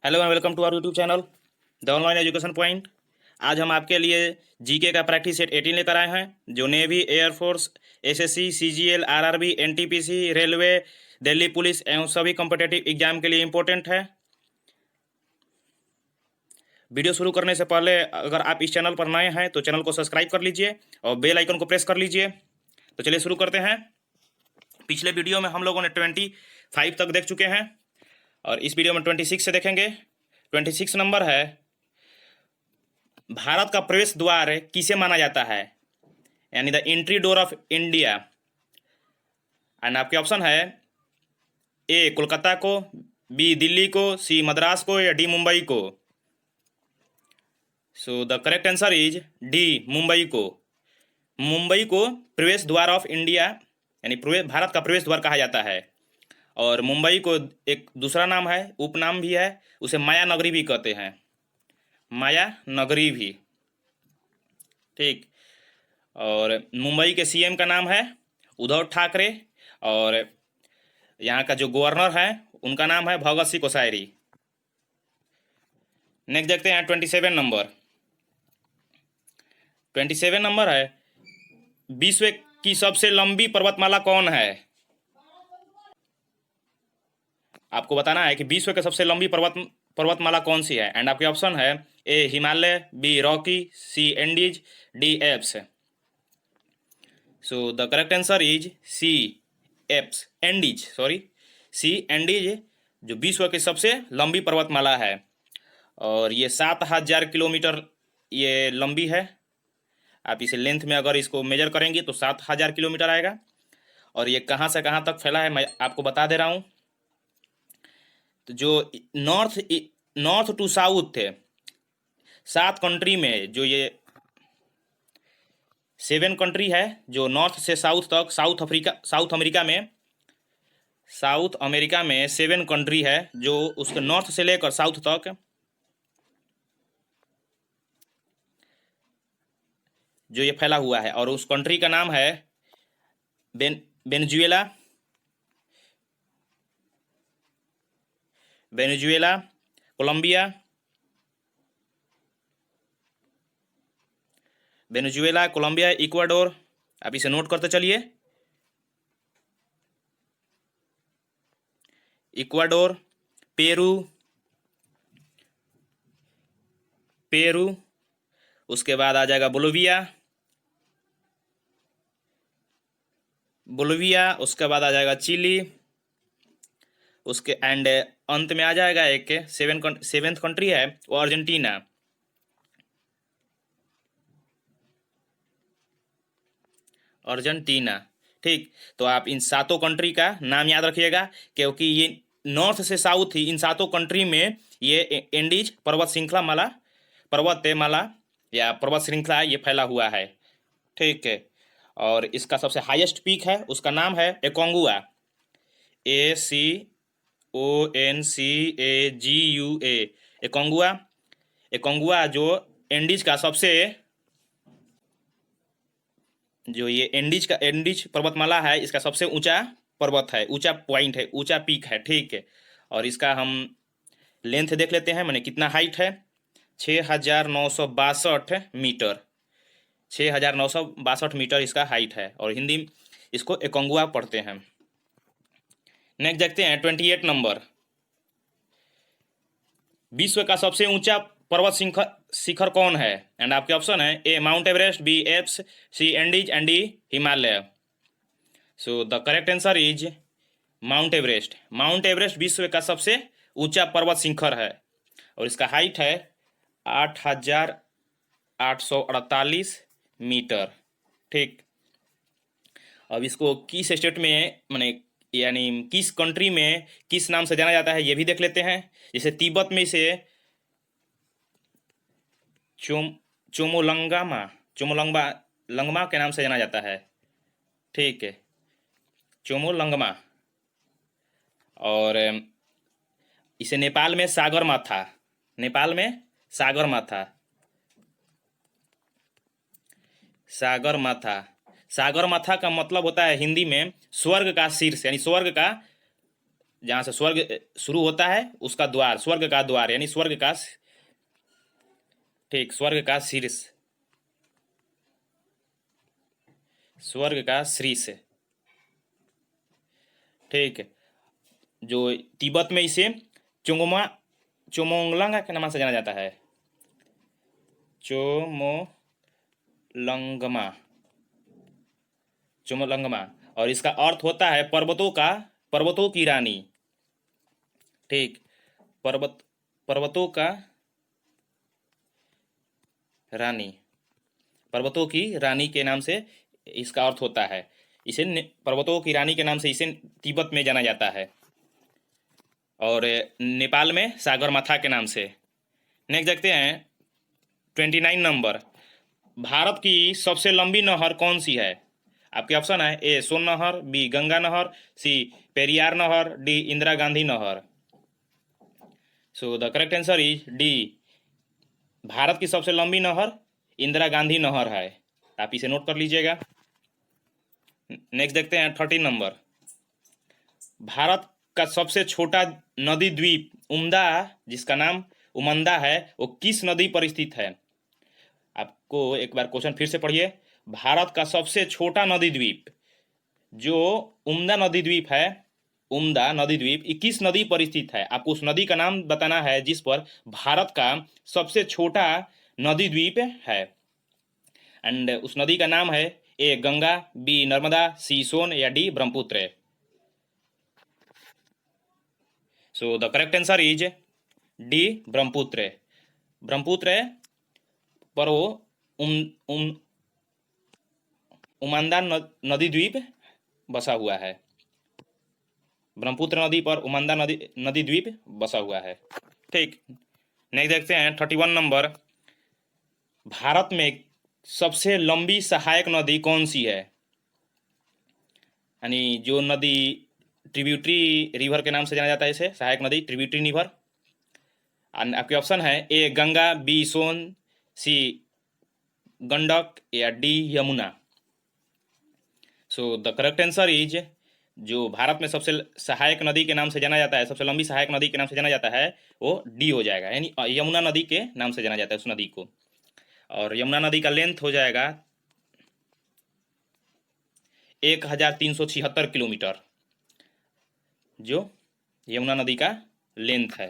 Hello and welcome to our YouTube channel the online education point. आज हम आपके लिए जीके का प्रैक्टिस सेट 18 लेकर आए हैं, जो navy, air force, SSC, CGL, RRB, NTPC, railway, Delhi police एवं सभी कॉम्पिटिटिव एग्जाम के लिए इम्पोर्टेंट है। वीडियो शुरू करने से पहले अगर आप इस चैनल पर नए हैं तो चैनल को सब्सक्राइब कर लीजिए और बेल आइकन को प्रेस कर लीजिए। तो चलिए शुरू करते हैं। पिछले वीडियो में हम लोगों ने 25 तक देख चुके हैं और इस वीडियो में 26 से देखेंगे। 26 नंबर है, भारत का प्रवेश द्वार किसे माना जाता है, यानी the entry door of India. And आपके ऑप्शन है ए कोलकाता को, बी दिल्ली को, सी मद्रास को या डी मुंबई को। सो the correct answer is D Mumbai को। मुंबई को प्रवेश द्वार ऑफ इंडिया यानी भारत का प्रवेश द्वार कहा जाता है। और मुंबई को एक दूसरा नाम है, उपनाम भी है, उसे माया नगरी भी कहते हैं, माया नगरी भी। ठीक। और मुंबई के सीएम का नाम है उद्धव ठाकरे और यहाँ का जो गवर्नर है उनका नाम है भगत सिंह कोश्यारी। नेक्स्ट देखते हैं 27 नंबर। 27 नंबर है, विश्व की सबसे लंबी पर्वतमाला कौन है। आपको बताना है कि विश्व की सबसे लंबी पर्वतमाला कौन सी है। एंड आपके ऑप्शन है A Himalaya, B Rocky, C Andes, D Alps. So the correct answer is C Alps, Andes, sorry, C Andes, जो विश्व की सबसे लंबी पर्वतमाला है। और ये 7000 किलोमीटर ये लंबी है। आप इसे लेंथ में अगर इसको मेजर करेंगे तो 7000 किलोमीटर आएगा। और ये कहाँ से कहाँ तक फैला है मैं आपको बता दे रहा हूँ। तो जो नॉर्थ टू साउथ थे 7 कंट्री में, जो ये 7 कंट्री है जो नॉर्थ से साउथ तक, साउथ अमेरिका में 7 कंट्री है जो उसके नॉर्थ से लेकर साउथ तक जो ये फैला हुआ है। और उस कंट्री का नाम है वेनेजुएला, कोलंबिया, इक्वाडोर। आप इसे नोट करते चलिए। इक्वाडोर, पेरू, उसके बाद आ जाएगा बोलिविया, उसके बाद आ जाएगा चिली, उसके एंड अंत में आ जाएगा एक 7th कंट्री है वो अर्जेंटीना। ठीक। तो आप इन 7 कंट्री का नाम याद रखिएगा, क्योंकि ये नॉर्थ से साउथ ही इन 7 कंट्री में ये एंडीज पर्वतमाला या पर्वत श्रृंखला ये फैला हुआ है। ठीक है। और इसका सबसे हाईएस्ट पीक है, उसका नाम है एकोंगुआ, ACONCAGUA, एकोंगुआ, जो एंडीज का सबसे, जो ये एंडीज पर्वतमाला है इसका सबसे ऊंचा पर्वत है, ऊंचा पॉइंट है, ऊंचा पीक है। ठीक है। और इसका हम लेंथ देख लेते हैं, मैंने कितना हाइट है, 6962 मीटर, 6962 मीटर इसका हाइट है। और हिंदी में इसको एकोंगुआ पढ़ते हैं। नेक्स्ट देखते हैं 28 नंबर। विश्व का सबसे ऊंचा पर्वत शिखर कौन है। एंड आपके ऑप्शन है A Mount Everest, B Alps, C Andes and D Himalaya. So the correct answer is Mount Everest. Mount Everest विश्व का सबसे ऊंचा पर्वत शिखर है और इसका हाइट है 8848 मीटर। ठीक। अब इसको किस स्टेट में, माने यानी किस कंट्री में किस नाम से जाना जाता है ये भी देख लेते हैं। जैसे तिब्बत में इसे चोमोलंगमा के नाम से जाना जाता है। ठीक है, चोमोलंगमा। और इसे नेपाल में सागरमाथा का मतलब होता है हिंदी में स्वर्ग का शीर्ष, यानी स्वर्ग का जहाँ से स्वर्ग शुरू होता है उसका द्वार, स्वर्ग का द्वार, यानी स्वर्ग का, ठीक, स्वर्ग का शीर्ष, स्वर्ग का शीर्ष, ठीक। जो तिब्बत में इसे चोंगमा चोमोंगलंग के नाम से जाना जाता है, चोमोलंगमा, चोमोलंगमा, और इसका अर्थ होता है पर्वतों की रानी, ठीक, पर्वतों का रानी, पर्वतों की रानी के नाम से इसका अर्थ होता है। इसे पर्वतों की रानी के नाम से इसे तिब्बत में जाना जाता है, और नेपाल में सागरमाथा के नाम से। नेक्स्ट देखते हैं 29 नंबर, भारत की सबसे लंबी नहर कौन सी है? आपके ऑप्शन है ए सोन नहर, बी गंगा नहर, सी पेरियार नहर, डी इंदिरा गांधी नहर। सो the correct answer is D, Bharat की सबसे लंबी नहर इंदिरा गांधी नहर है। आप इसे नोट कर लीजिएगा। नेक्स्ट देखते हैं 30 नंबर, भारत का सबसे छोटा नदी द्वीप उम्दा, जिसका नाम उमंदा है, वो किस नदी पर स्थित है? आपको एक बार क्वेश्चन फिर से पढ़िए। भारत का सबसे छोटा नदी द्वीप जो उम्दा नदी द्वीप है, उम्दा नदी द्वीप, किस नदी पर स्थित है? आपको उस नदी का नाम बताना है जिस पर भारत का सबसे छोटा नदी द्वीप है, एंड उस नदी का नाम है ए गंगा, बी नर्मदा, सी सोन, या D Brahmaputra. So the correct answer is D Brahmaputra. Brahmaputra पर वो उमांदा नदी द्वीप बसा हुआ है। ब्रह्मपुत्र नदी पर उमांदा नदी द्वीप बसा हुआ है, ठीक। नेक्स्ट देखते हैं 31 नंबर, भारत में सबसे लंबी सहायक नदी कौन सी है? यानी जो नदी ट्रिब्यूटरी रिवर के नाम से जाना जाता है, इसे सहायक नदी, ट्रिब्यूटरी रिवर। आपके ऑप्शन है ए गंगा, बी सोन, सी गंडक, या D Yamuna. So the correct answer is, जो भारत में सबसे सहायक नदी के नाम से जाना जाता है, सबसे लंबी सहायक नदी के नाम से जाना जाता है, वो डी हो जाएगा, यानी यमुना नदी के नाम से जाना जाता है उस नदी को। और यमुना नदी का लेंथ हो जाएगा 1376 किलोमीटर, जो यमुना नदी का लेंथ है।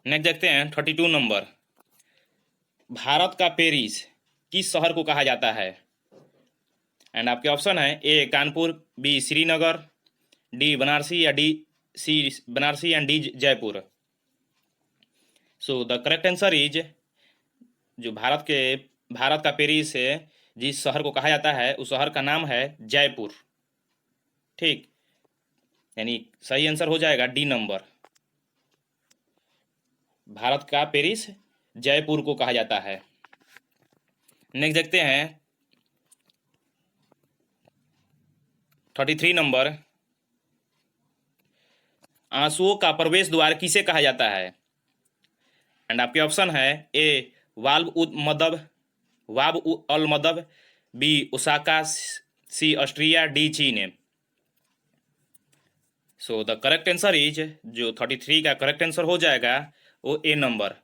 नेक्स्ट देखते हैं 32 नंबर, भारत का पेरिस किस शहर को कहा जाता है? एंड आपके ऑप्शन है A Kanpur, B Srinagar, D Banarasi, या D C Banarasi and D Jaipur. So the correct answer is, जो भारत का पेरिस है, जिस शहर को कहा जाता है उस शहर का नाम है जयपुर, ठीक, यानी सही आंसर हो जाएगा डी नंबर, भारत का पेरिस जयपुर को कहा जाता है। नेक्स्ट देखते हैं 33 नंबर, आंसुओं का प्रवेश द्वार किसे कहा जाता है? एंड आपके ऑप्शन है a valve ud मदब, Wahab Al मदब, B Osaka, C Austria, D चीन। सो द करेक्ट आंसर इज, जो 33 का करेक्ट आंसर हो जाएगा वो ए नंबर,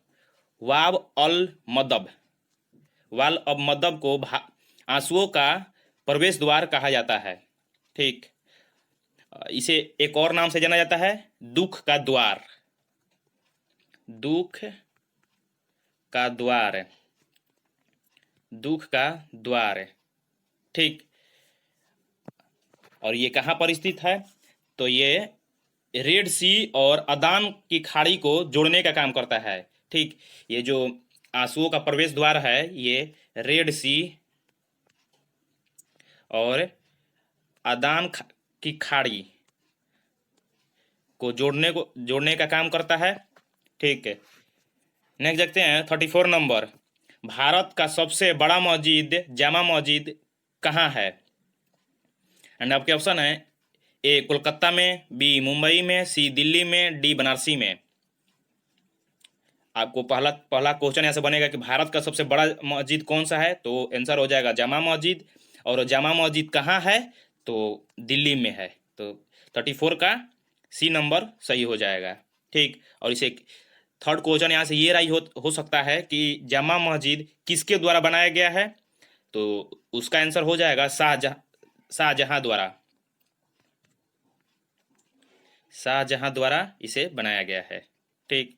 वाब अल मदब। वाल अब मदब को आंसुओं का प्रवेश द्वार कहा जाता है, ठीक। इसे एक और नाम से जाना जाता है दुख का द्वार, दुख का द्वार, दुख का द्वार, ठीक। और ये कहाँ पर स्थित है? तो ये रेड सी और अदान की खाड़ी को जोड़ने का काम करता है, ठीक। ये जो आंसुओं का प्रवेश द्वार है, ये रेड सी और अदान की खाड़ी को जोड़ने का काम करता है, ठीक है। नेक्स्ट देखते हैं 34 नंबर, भारत का सबसे बड़ा मस्जिद जामा मस्जिद कहाँ है? एंड आपके ऑप्शन है ए कोलकाता में, बी मुंबई में, सी दिल्ली में, डी बनारसी में। आपको पहला क्वेश्चन यहाँ से बनेगा कि भारत का सबसे बड़ा मस्जिद कौन सा है, तो आंसर हो जाएगा जामा मस्जिद। और जामा मस्जिद कहाँ है? तो दिल्ली में है। तो 34 का सी नंबर सही हो जाएगा। ठीक, और इसे थर्ड क्वेश्चन यहाँ से ये राइज हो सकता है कि जामा मस्जिद किसके द्वारा बनाया गया है, तो उसका आंसर हो जाएगा शाहजहां द्वारा। शाहजहां द्वारा इसे बनाया गया है। ठीक,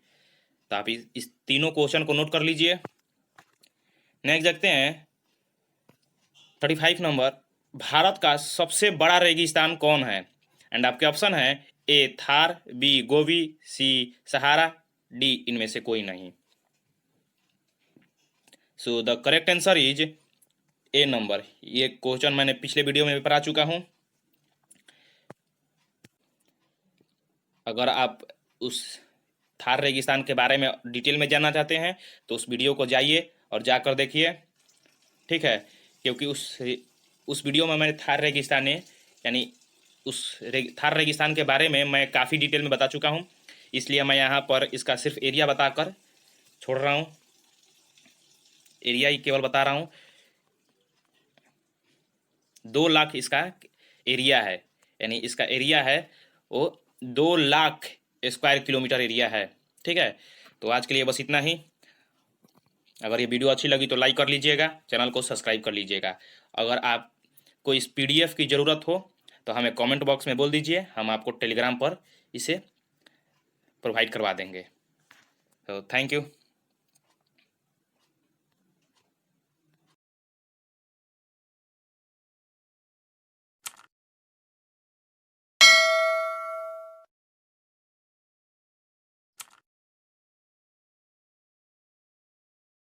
तो आप इस तीनों क्वेश्चन को नोट कर लीजिए। नेक्स्ट देखते हैं 35 नंबर, भारत का सबसे बड़ा रेगिस्तान कौन है? एंड आपके ऑप्शन है ए थार, बी गोबी, सी सहारा, डी इनमें से कोई नहीं। सो the correct answer is a number. ये क्वेश्चन मैंने पिछले वीडियो में भी पढ़ा चुका हूँ। अगर आप उस थार रेगिस्तान के बारे में डिटेल में जानना चाहते हैं तो उस वीडियो को जाइए और जाकर देखिए। ठीक है, क्योंकि उस वीडियो में मैंने थार रेगिस्तान यानी थार रेगिस्तान के बारे में मैं काफ़ी डिटेल में बता चुका हूँ, इसलिए मैं यहाँ पर इसका सिर्फ एरिया बताकर छोड़ रहा हूँ। एरिया ही केवल बता रहा हूँ। 2 लाख इसका एरिया है, यानी इसका एरिया है वो 2 लाख स्क्वायर किलोमीटर एरिया है। ठीक है, तो आज के लिए बस इतना ही। अगर ये वीडियो अच्छी लगी तो लाइक कर लीजिएगा, चैनल को सब्सक्राइब कर लीजिएगा। अगर आपको इस PDF की ज़रूरत हो तो हमें कमेंट बॉक्स में बोल दीजिए, हम आपको टेलीग्राम पर इसे प्रोवाइड करवा देंगे। तो थैंक यू।